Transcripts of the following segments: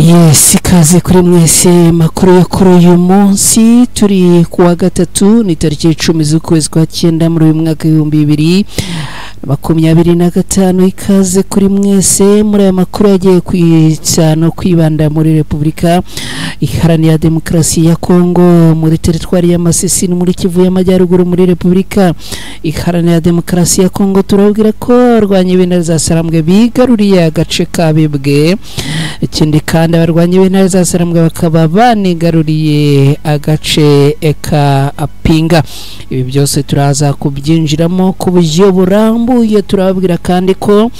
Yes, ikaze kuri mwese makuru yo kuri uyu munsi turi kuwa gatatu ni tariki 10 z'ukwezi kwa 9 muri uyu mwaka 2025 ikaze kuri mwese muri aya makuru yagiye kwicano kwibanda muri Republika Iharanira Demokarasi ya Kongo muri teritwari ya Masisi muri Kivu y'Amajyaruguru muri Republika Iharanira Demokarasi ya Kongo. Turabwira ko rwanye bene za Sarambwe bigaruriye agace kabibwe, ikindi kandi abarwanye bene za Sarambwe bakaba banigaruriye agace ka Apinga. Ibi byose turaza kubyinjiramo ku buryo burambuye. Turabwira kandi ko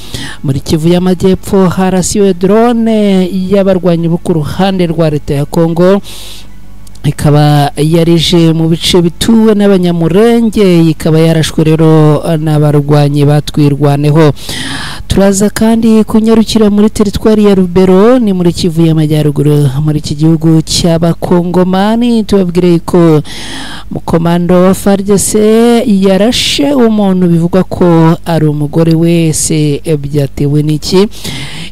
muri Kivu y'Amajyepfo harasiwe drone y'abarwanyi bo ku ruhande rwa leta ya Kongo, ikaba yarije mu bice bituwe n'abanyamurenge, ikaba yarashwe rero n'abarwanyi batwirwaneho. Turaza kandi kunyarukira muri teritwari ya Rubero ni muri Kivu y'Amajyaruguru muri iki gihugu cy'abakongomani. Tubabwire ko mukomando wa FARDC yarashe umuntu bivugwa ko ari umugore wese. Byatewe n'iki?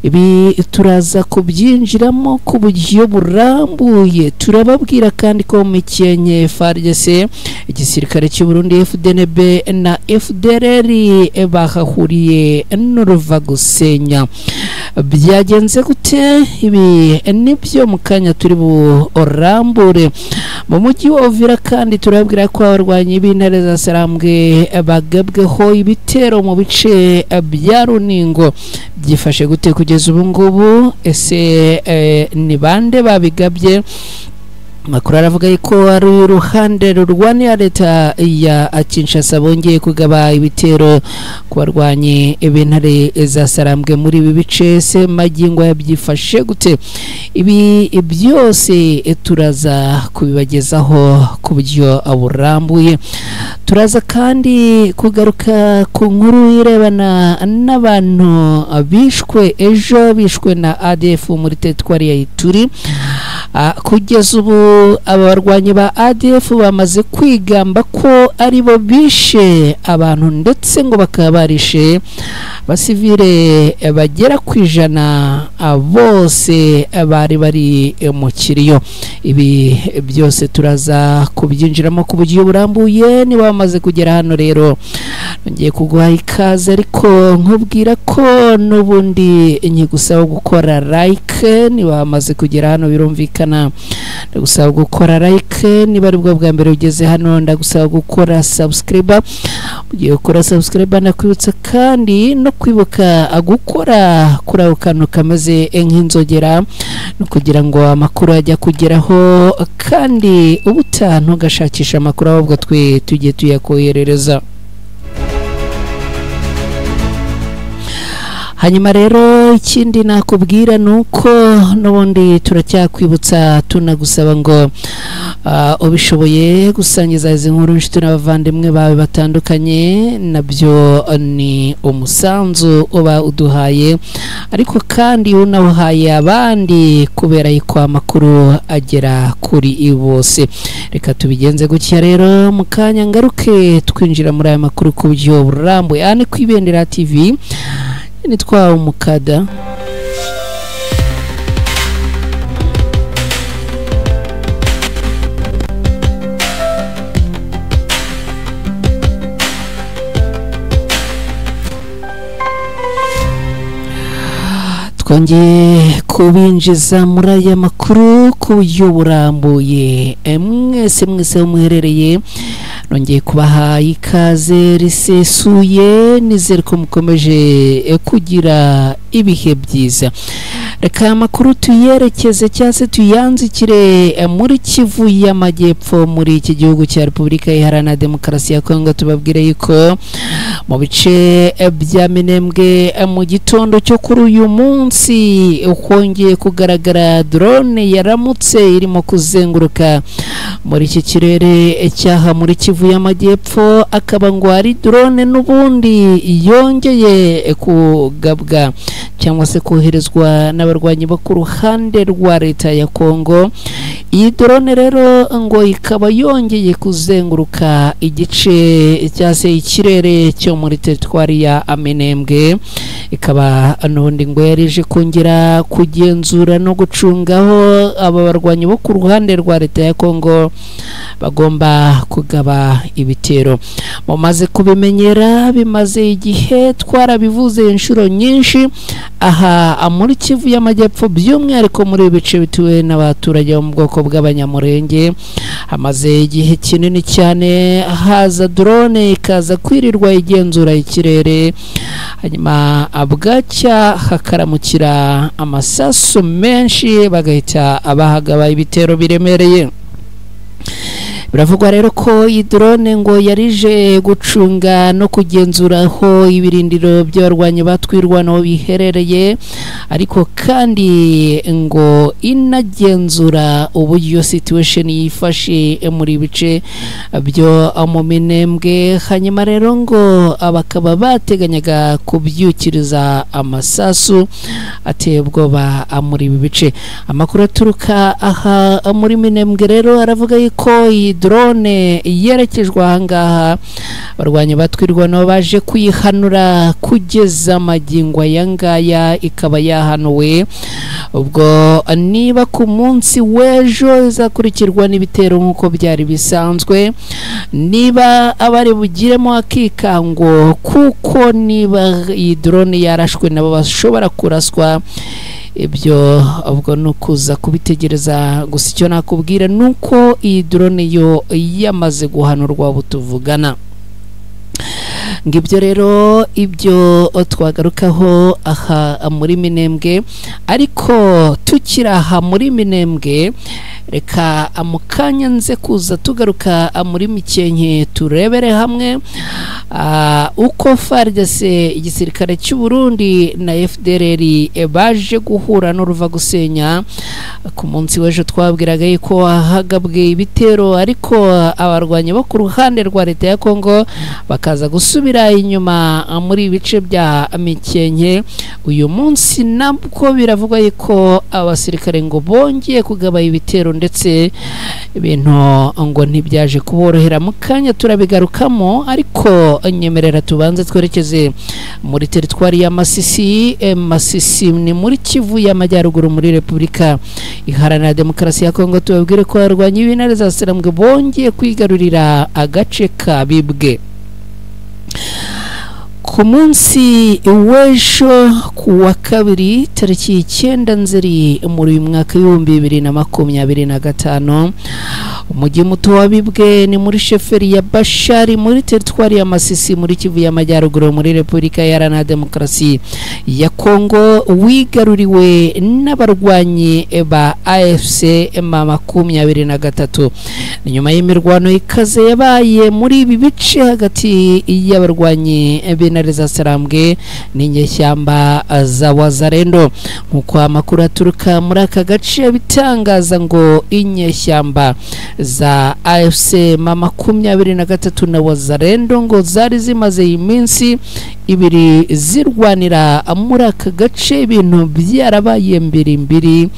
Ibi turaza kubyinjiramo ku buryo burambuye. Turababwira kandi ko Mikenye FARDC, igisirikare cy'u Burundi FDNB na FDLR bahahuriye n'uruva gusenya. Byagenze gute? Ibi nibyo mukanya turi burambure. Mu mujyi wa Uvira kandi turabwira ko abarwanyi b'intare za Sarambwe bagabweho ibitero mu bice bya Runingo. Byifashe gute kugeza ubu ngubu? Ese ni bande babigabye? Makuru aravuga ko ari uruhande rurwanira leta ya Kinshasa bongeye kugaba ibitero ku barwanyi b'intare za Sarambwe muri ibi bice. Se magingo yabyifashe gute? Ibi byose turaza kubibagezaho ku buryo burambuye. Turaza kandi kugaruka ku nkuru irebana n'abantu bishwe ejo, bishwe na ADF muri teritwari ya Ituri. Kugeza ubu abarwanyi ba ADF bamaze kwigamba ko ari bo bishe abantu, ndetse ngo bakaba barishe basivile bagera ku 100 bose bari mu kiriyo. Ibi byose turaza kubyinjiramo ku buryo burambuye. Niba bamaze kugera hano rero ngiye kuguha ikaze, ariko nkubwira ko n'ubundi nkigusaba gukora like. Niba bamaze kugera hano birumvikana ndagusaba gukora like. Niba ari bwo bwa mbere ugeze hano ndagusaba gukora subscribe. Ugiye gukora subscribe nakwibutsa kandi no kwibuka gukora kuri ako kantu kameze nk'inzogera, no kugira ngo amakuru ajya kugeraho kandi ubutaha ntugashakisha amakuru ahubwo twe tugiye tuyakoherereza. Hanyuma rero ikindi nakubwira nuko n'ubundi turacyakwibutsa tunagusaba ngo ubishoboye gusangiza izi nkuru inshuti n'abavandimwe bawe batandukanye. Nabyo ni umusanzu uba uduhaye, ariko kandi unawuhaye abandi kubera yuko amakuru agera kuri bose. Reka tubigenze gutya rero mu kanya ngaruke twinjira muri aya makuru ku buryo burambuye. Ani ku Ibendera TV nitwa Umukada. Twongeye kubinjiza muri aya makuru ku buryo burambuye. Mwese muherereye nongeye kubaha ikaze risesuye. Nizere ko mukomeje kugira ibihe byiza. Reka amakuru tuyerekeze cyangwa se tuyanzikire muri Kivu y'Amajyepfo muri iki gihugu cya Repubulika Iharanira Demokarasi ya Kongo. Tubabwire yuko mu bice bya Minembwe mu gitondo cyo kuri uyu munsi hongeye kugaragara drone yaramutse irimo kuzenguruka muri iki kirere cyaha muri Kivu y'Amajyepfo. Akaba ngo ari drone n'ubundi yongeye kugabwa cyangwa se koherezwa n'abarwanyi bo ku ruhande rwa leta ya Kongo. iyi drone rero ngo ikaba yongeye kuzenguruka igice cyase ikirere cyo muri teritwari ya Minembwe, ikaba n'ubundi ngo yarije kongera kugenzura no gucungaho aba barwanyi bo ku ruhande rwa leta ya Kongo bagomba kugaba ibitero. Mumaze kubimenyera, bimaze igihe twarabivuze inshuro nyinshi aha muri Kivu y'Amajyepfo, by'umwihariko muri ibice bituwe n'abaturage bo mu bwoko bw'abanyamurenge. Hamaze igihe kinini cyane haza drone ikaza kwirirwa igenzura ikirere, hanyuma abwacya hakaramukira amasasu menshi bagahita abahagaba ibitero biremereye. Biravugwa rero ko iyi drone ngo yarije gucunga no kugenzura aho ibirindiro by'abarwanyi batwirwanaho biherereye, ariko kandi ngo inagenzura uburyo situation yifashe muri bice byo mu Minembwe. Hanyuma rero ngo abakaba bateganyaga kubyukiriza amasasu ateye ubwoba muri ibi bice. Amakuru aturuka aha muri Minembwe rero aravuga yuko iyi drone yerekejwe ahangaha barwanya batwirwanaho baje kuyihanura kugeza magingo yangaya ikaba yahanuwe. Ubwo niba ku munsi w'ejo izakurikirwa n'ibitero nk'uko byari bisanzwe, niba abari bugiremo akikango kuko niba iyi drone yarashwe nabo bashobora kuraswa, ibyo ubwo nukuza kubitegereza. Gusa icyo nakubwira nuko iyi drone yo yamaze guhanurwa butuvugana. Ngibyo rero ibyo twagarukaho aha muri Minembwe. Ariko tukiraha muri Minembwe, reka amukanya nze kuza tugaruka muri Mikenke turebere hamwe uko FARDC igisirikare cy'u Burundi na FDLR baje guhura n'uruva gusenya. Ku munsi w'ejo twabwiraga yuko hagabwe ibitero, ariko abarwanya bo ku ruhande rwa leta ya Kongo bakaza gusubira inyuma muri ibice bya Mikenke. Uyu munsi nabwo biravugwa yuko abasirikare ngo bongeye kugaba ibitero, ndetse ibintu ngo ntibyaje kuborohera. Mu kanya turabigarukamo, ariko nyemerera tubanze twerekeze muri teritwari ya Masisi. Masisi ni muri Kivu y'Amajyaruguru muri Repubulika Iharanira Demokarasi ya Kongo. Tubabwire ko abarwanyi b'intare za Sarambwe bongeye kwigarurira agace ka Bibwe. Ku munsi w'ejo ku wa kabiri tariki 9 Nzeri muri mwaka w'2025, umujyi muto wa Bibwe ni muri sheferi ya Bashari muri teritwari ya Masisi muri Kivu y'Amajyaruguru muri Repubulika Iharanira Demokarasi ya Kongo, wigaruriwe n'abarwanyi ba AFC M23. Nyuma y'imirwano ikaze yabaye muri ibi bice hagati y'abarwanyi b'intare za Sarambwe n'inyeshyamba za Wazalendo. Nkuko amakuru aturuka muri aka gace bitangaza ngo inyeshyamba za AFC M23 na Wazalendo ngo zari zimaze iminsi ibiri zirwanira muri aka gace, ibintu byarabaye mbiri,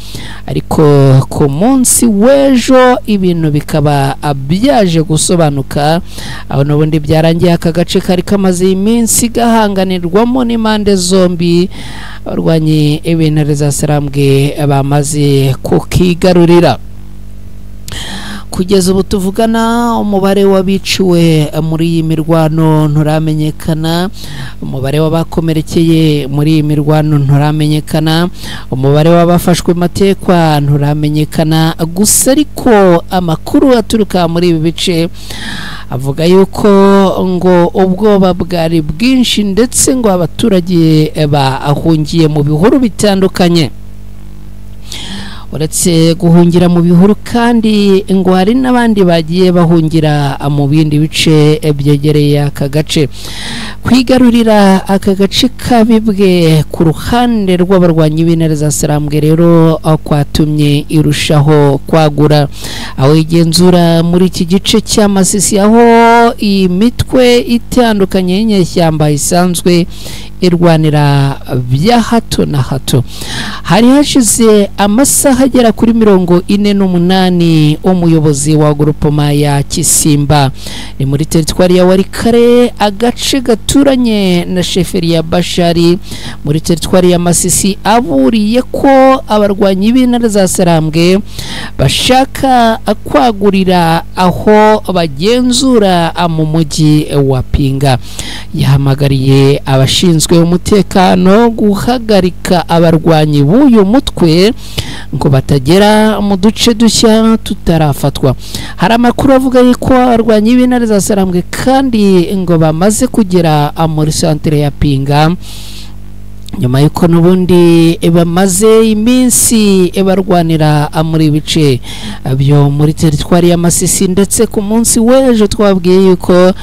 ariko ku munsi w'ejo ibintu bikaba byaje gusobanuka. aho n'ubundi byarangiye aka gace kari kamaze iminsi gahanganirwamo n'impande zombi, abarwanyi b'intare za Sarambwe bamaze kukigarurira. Kugeza ubu tuvugana, umubare w'abiciwe muri iyi mirwano nturamenyekana, umubare w'abakomerekeye muri iyi mirwano nturamenyekana, umubare w'abafashwe matekwa nturamenyekana. Gusa ariko amakuru aturuka muri ibi bice avuga yuko ngo ubwoba bwari bwinshi, ndetse ngo abaturage bahungiye mu bihuru bitandukanye. Uretse guhungira mu bihuru kandi ngo hari n'abandi bagiye bahungira mu bindi bice byegereye aka gace. Kwigarurira aka gace ka Bibwe ku ruhande rw'abarwanyi b'intare za Sarambwe rero kwatumye irushaho kwagura, aho igenzura muri iki gice cya Masisi, aho iyi mitwe itandukanye y'inyeshyamba isanzwe irwanira bya hato na hato. Hari hashize amasaha agera kuri 48 umuyobozi wa grupoma ya Kisimba ni muri teritwari ya Warikare, agace gaturanye na sheferi ya Bashari muri teritwari ya Masisi, aburiye ko abarwanyi b'intare za Sarambwe bashaka kwagurira aho bagenzura mu mujyi wa Pinga. Yahamagariye abashinzwe umutekano guhagarika abarwanyi b'uyu mutwe ngo batagera mu duce dushya tutarafatwa. Hari amakuru avuga ko abarwanyi b'intare za Sarambwe kandi ngo bamaze kugera muri santere ya Pinga nyuma yuko nubundi bamaze iminsi barwanira muri bice byo muri teritwari ya Masisi, ndetse ku munsi w'ejo twabwiye yuko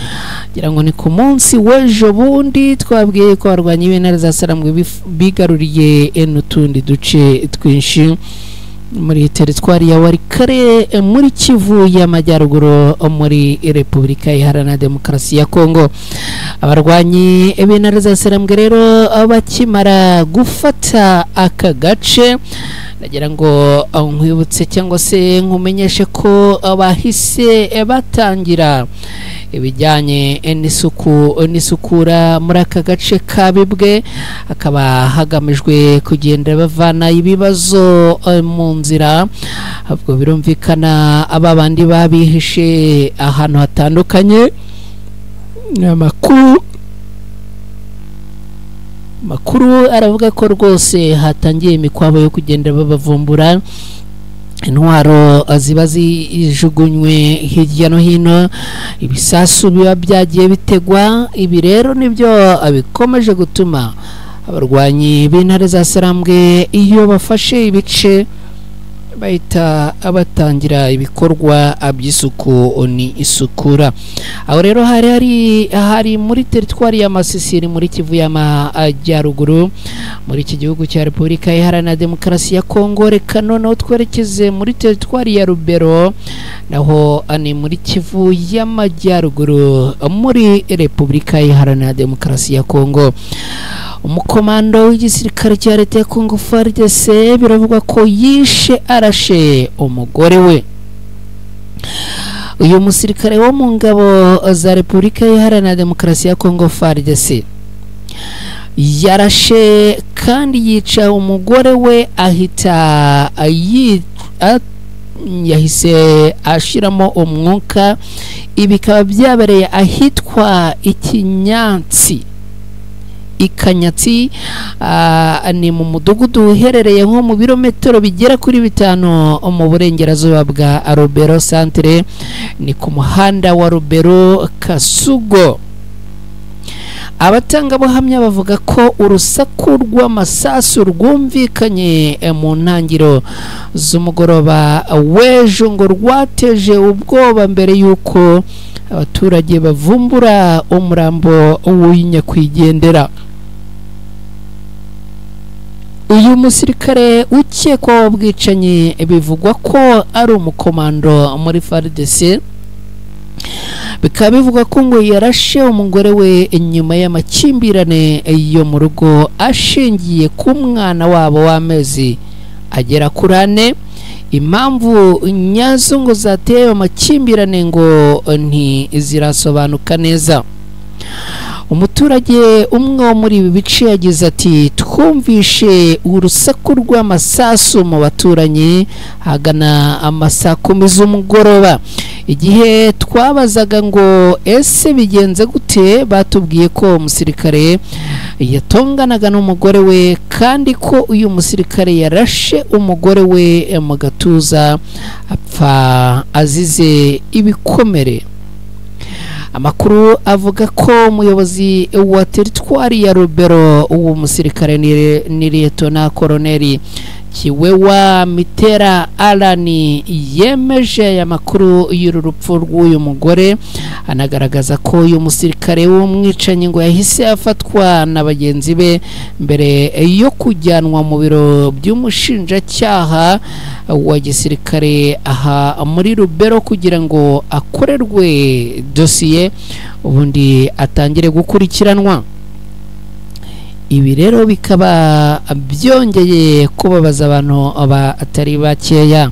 ngira ngo ni ku munsi w'ejo bundi twabwiye ko abarwanyi b'intare za Sarambwe bigaruriye n'utundi duce twinshi muri teritwari ya Warikare muri Kivu y'Amajyaruguru muri Repubulika Iharanira Demokarasi ya Kongo. Abarwanyi b'intare za Sarambwe rero bakimara gufata aka gace, nagira ngo nkwibutse cyangwa se nkumenyeshe ko bahise batangira ibijyanye n'isukura muri aka gace kabibwe, hakaba hagamijwe kugenda bavana ibibazo mu nzira. Ubwo birumvikana aba bandi babihishe ahantu hatandukanye. Makuru aravuga ko rwose hatangiye imikwabo yo kugenda babavumbura intwaro ziba zijugunywe hirya no hino, ibisasu biba byagiye bitegwa. Ibi rero nibyo bikomeje gutuma abarwanyi b'intare za Sarambwe iyo bafashe ibice bahita abatangira ibikorwa by'isuku ni isukura. Aho rero hari muri teritwari ya Masisi muri Kivu y'Amajyaruguru muri iki gihugu cya Repubulika Iharanira Demokarasi ya Kongo. Reka noneho twerekeze muri teritwari ya Rubero, naho ni muri Kivu y'Amajyaruguru muri Repubulika Iharanira Demokarasi ya Kongo. Umukomando w'igisirikare cya leta ya Kongo FARDC biravugwa ko yishe arashe umugore we. Uyu musirikare wo mu ngabo za Repubulika Iharanira Demokarasi ya Kongo FARDC yarashe kandi yica umugore we, yahise ashiramo umwuka. Ibi bikaba byabereye ahitwa Ikanyatsi ni mu mudugudu uherereye nko mu birometero bigera kuri 5 mu burengerazuba bwa Rubero Centre, ni ku muhanda wa Rubero Kasugo. Abatangabuhamya bavuga ko urusaku rw'amasasu rwumvikanye mu ntangiro z'umugoroba w'ejo ngo rwateje ubwoba mbere yuko abaturage bavumbura umurambo w'inyakwigendera. Uyu musirikare ukekwaho ubwicanyi bivugwa ko ari umukomando muri FARDC, bikaba bivugwa ko ngo yarashe umugore we nyuma y'amakimbirane yo mu rugo ashingiye ku mwana wabo w'amezi agera kuri 4. Impamvu nyazo ngo zateye amakimbirane ngo ntizirasobanuka neza. Umuturage umwe muri ibi bice yagize ati twumvishe urusaku rw'amasasu mu baturanyi hagana amasaa 10 z'umugoroba. Igihe twabazaga ngo ese bigenze gute, batubwiye ko umusirikare yatonganaga n'umugore we kandi ko uyu musirikare yarashe umugore we mu gatuza apfa azize ibikomere. Amakuru avuga ko umuyobozi wa teritwari ya Rubero uwo musirikare ni Lieutenant Colonel Kiwewa Mitera Alani yemeje aya makuru y'urupfu rw'uyu mugore, anagaragaza ko uyu musirikare w'umwicanyi ngo yahise afatwa na bagenzi be mbere yo kujyanwa mu biro by'umushinjacyaha wa gisirikare aha muri Rubero kugira ngo akorerwe dosiye ubundi atangire gukurikiranwa. ibi rero bikaba byongeye kubabaza abantu batari bakeya.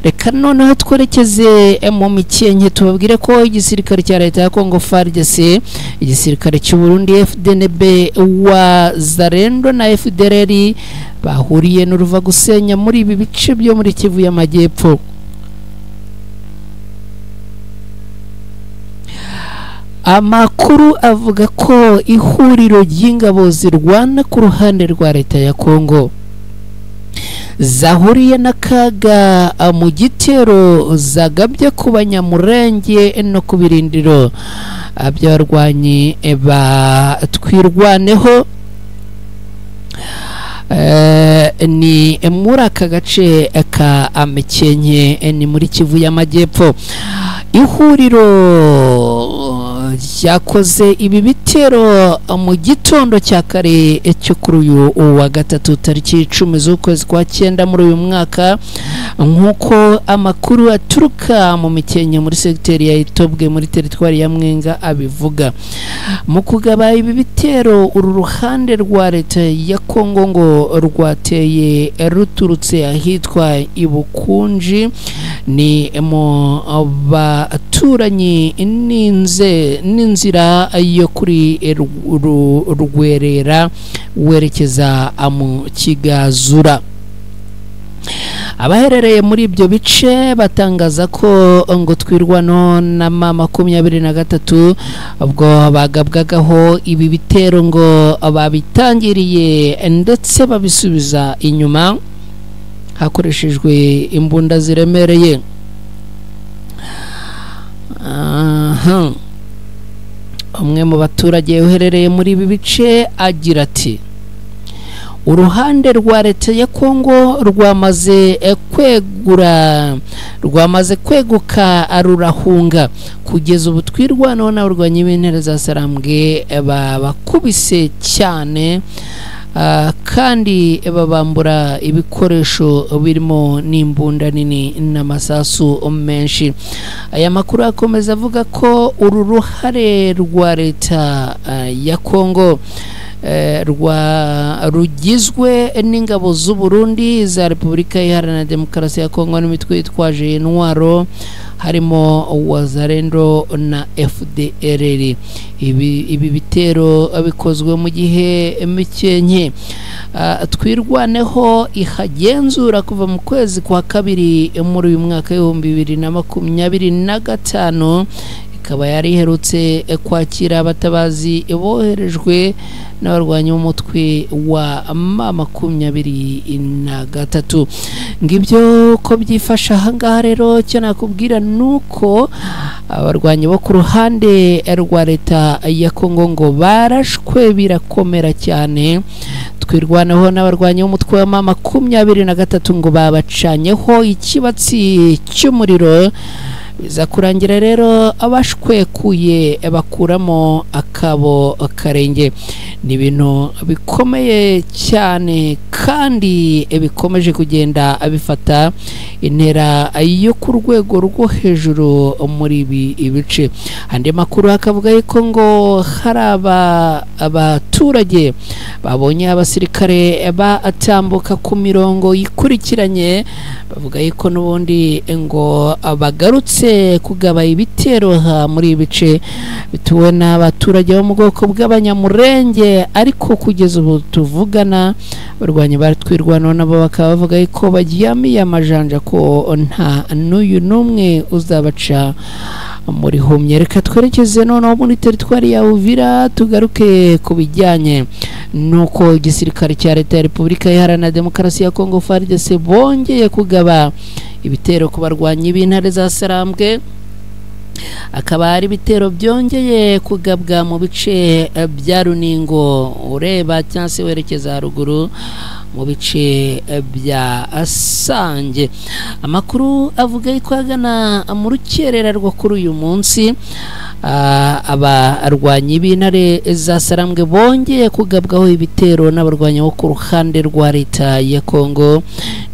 Reka noneho twerekeze mu mikenke tubabwire ko igisirikare cya leta ya Kongo FARDC, igisirikare cy'u Burundi FDNB, Wazalendo na FDLR bahuriye n'uruva gusenya muri ibi bice byo muri Kivu y'Amajyepfo. Amakuru avuga ko ihuriro ry'ingabo zirwana ku ruhande rwa leta ya Kongo zahuriye n'akaga mu gitero zagabye ku Banyamurenge no ku birindiro by'abarwanyi ba Twirwaneho ni muri aka gace ka Mikenke ni muri Kivu y'Amajyepfo. Ihuriro ryakoze ibi bitero mu gitondo cya kare cyo kuri uyu wa gatatu tariki 10 z'ukwezi kwa 9 muri uyu mwaka, nk'uko amakuru aturuka mu Mikenke muri segiteri ya Itobwe muri teritwari ya Mwenga abivuga. Mu kugaba ibi bitero uru ruhande rwa leta ya Kongo ngo rwateye ruturutse ahitwa Ibukunji, ni mu baturanyi n'inzira yo kuri Rwerera werekeza mu Kigazura. Abaherereye muri ibyo bice batangaza ko ngo Twirwano na M23 ubwo bagabwagaho ibi bitero ngo babitangiriye ndetse babisubiza inyuma hakoreshejwe imbunda ziremereye. Umwe mu baturage uherereye muri ibi bice agira ati, uruhande rwa leta ya Kongo rwamaze kweguka rurahunga. Kugeza ubu Twirwanaho n'abarwanyi b'intare za Sarambwe bakubise cyane kandi babambura ibikoresho birimo n'imbunda nini n'amasasu menshi. Aya makuru akomeza avuga ko uru ruhare rwa leta ya Kongo rugizwe n'ingabo z'u Burundi, za Repubulika Iharanira Demokarasi ya Kongo n'imitwe yitwaje intwaro harimo Wazalendo na FDLR. Ibi bitero bikozwe mu gihe Mikenke Twirwaneho ihagenzura kuva mu kwezi kwa kabiri muri uyu mwaka w'2025, ikaba yari iherutse kwakira abatabazi boherejwe n'abarwanyi b'umutwe wa M23. Ngibyo ko byifasha ahangaha rero cyo nakubwira nuko abarwanyi bo ku ruhande rwa leta ya Kongo ngo barashwe birakomera cyane. Twirwanaho n'abarwanyi b'umutwe wa M23 ngo babacanyeho ikibatsi cy'umuriro, biza kurangira rero abashwekuye bakuramo akabo karenge. Ni ibintu bikomeye cyane kandi bikomeje kugenda bifata intera yo ku rwego rwo hejuru muri ibi bice. Andi makuru akavuga yuko ngo hari abaturage babonye abasirikare batambuka ku mirongo yikurikiranye, bavuga yuko n'ubundi ngo bagarutse kugaba ibitero muri ibice bituwe n'abaturage bo mu bwoko bw'Abanyamurenge. Ariko kugeza ubu tuvugana abarwanyi ba Twirwanaho nabo bakaba bavuga ko baryamiye amajanja ko nta n'uyu n'umwe uzabaca muri humye. Reka twerekeze noneho muri teritwari ya Uvira tugaruke ku bijyanye nuko igisirikare cya leta ya Repubulika Iharanira Demokarasi ya Kongo FARDC bongeye kugaba ibitero ku barwanyi b'intare za Sarambwe. Akaba ari bitero byongeye kugabwa mu bice bya Runingo ureba cyangwa se werekeza haruguru mu bice bya Sange. Amakuru avuga ko agana mu rukerera rwo kuri uyu munsi abarwanyi b'intare za Sarambwe bongeye kugabwaho ibitero n'abarwanyi bo ku ruhande rwa leta ya Kongo,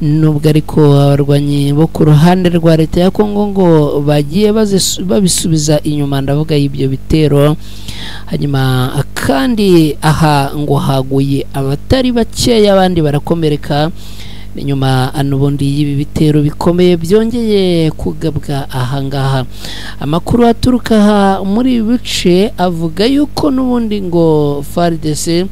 nubwo ariko abarwanyi bo ku ruhande rwa leta ya Kongo ngo bagiye babisubiza inyuma, ndavuga y'ibyo bitero. Hanyuma kandi aha ngo haguye abatari bakeya, abandi barakomereka nyuma n'ubundi y'ibi bitero bikomeye byongeye kugabwa ahangaha. Amakuru aturuka muri bice avuga yuko n'ubundi ngo FARDC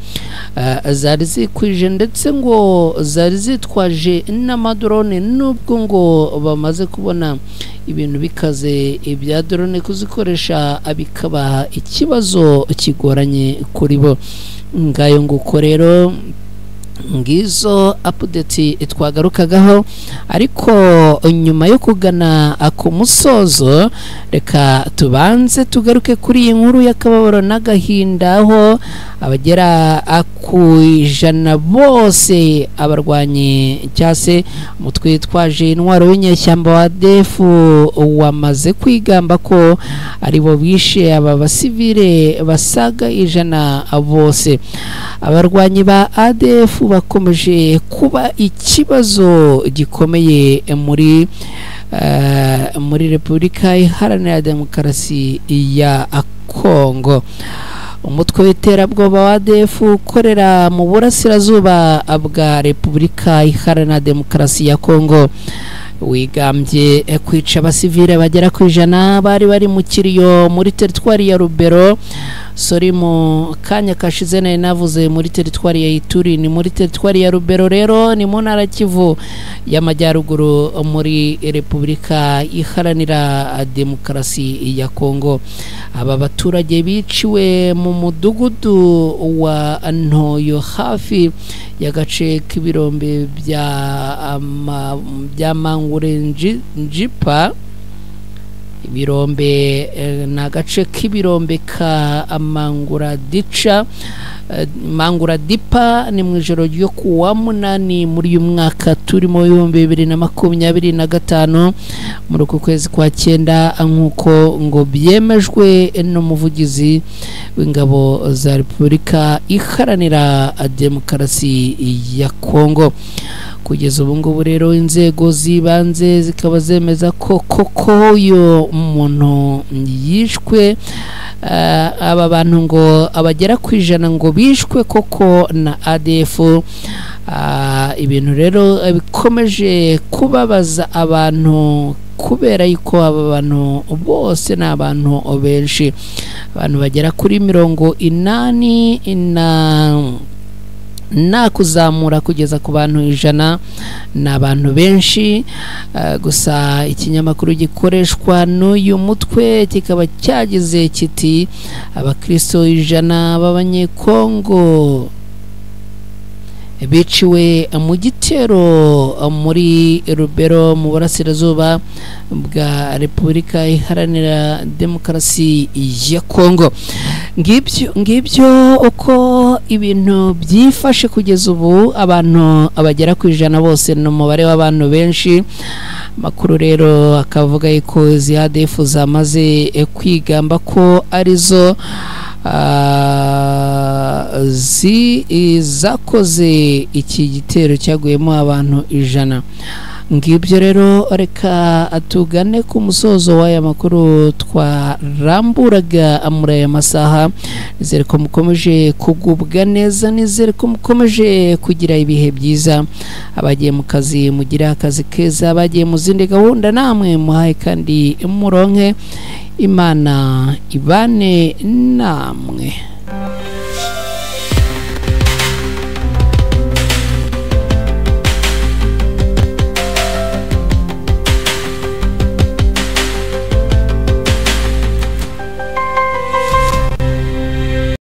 zari zikwije ndetse ngo zari zitwaje n'amadrone, nubwo ngo bamaze kubona ibintu bikaze ibya drone kuzikoresha bikaba ikibazo kigoranye kuri bo. Ngayo nguko rero ngizo update twagarukagaho, ariko nyuma yo kugana ku musozo reka tubanze tugaruke kuri iyi nkuru y'akababaro n'agahinda, aho abagera ku 100 bose abarwanyi cyase umutwe witwaje intwaro w'inyeshyamba wa ADF wamaze kwigamba ko ari bo bishe aba basivile basaga 100 bose. Abarwanyi ba ADF bakomeje kuba ikibazo gikomeye muri Repubulika Iharanira Demokarasi ya Kongo. Umutwe w'iterabwoba wa ADF ukorera mu burasirazuba bwa Repubulika Iharanira Demokarasi ya Kongo wigambye kwica abasivile bagera ku 100 bari mu kiriyo muri teritwari ya Rubero. Sori mu kanya kashize navuze muri teritwari ya Ituri, ni muri teritwari ya Rubero rero ni mu ntara Kivu y'Amajyaruguru muri Repubulika Iharanira Demokarasi ya Kongo. Aba baturage biciwe mu mudugudu wa Ntoyo hafi y'agace k'ibirombe bya Mangure Njipa. Ibirombe na gace k'ibirombe ka Mangura Dipa ni mu ijoro ryo kuwa 8 muri uyu mwaka turimo 2025 muri uku kwezi kwa 9, nk'uko ngo byemejwe n'umuvugizi w'ingabo za Repubulika Iharanira Demokarasi ya Kongo. Kugeza ubu ngubu rero inzego zibanze zikaba zemeza ko koko uyu umuntu yishwe. Aba bantu ngo abagera ku 100 ngo bishwe koko na ADF. Ibintu rero bikomeje kubabaza abantu kubera yuko aba bantu bose ni abantu benshi, abantu bagera kuri 80 na kuzamura kugeza ku bantu 100 n'abantu benshi. Gusa ikinyamakuru gikoreshwa n'uyu mutwe kikaba cyagize kiti abakristo 100 b'abanyekongo biciwe mu gitero muri Rubero mu burasirazuba bwa Repubulika Iharanira Demokarasi ya Kongo. Ngibyo uko ibintu byifashe kugeza ubu. Abantu abagera ku 100 bose n'umubare w'abantu benshi. Makuru rero akavuga yuko izi ADF zamaze kwigamba ko arizo zakoze iki gitero cyaguyemo abantu 100. Ngibyo rero reka atugane ku musozo w'aya makuru twaramburaga muri aya masaha. Nizere ko mukomeje kugubwa neza, nizere ko mukomeje kugira ibihe byiza. Abagiye mu kazi mugira akazi keza, abagiye mu zindi gahunda namwe muhaye kandi muronke. Imana ibane namwe.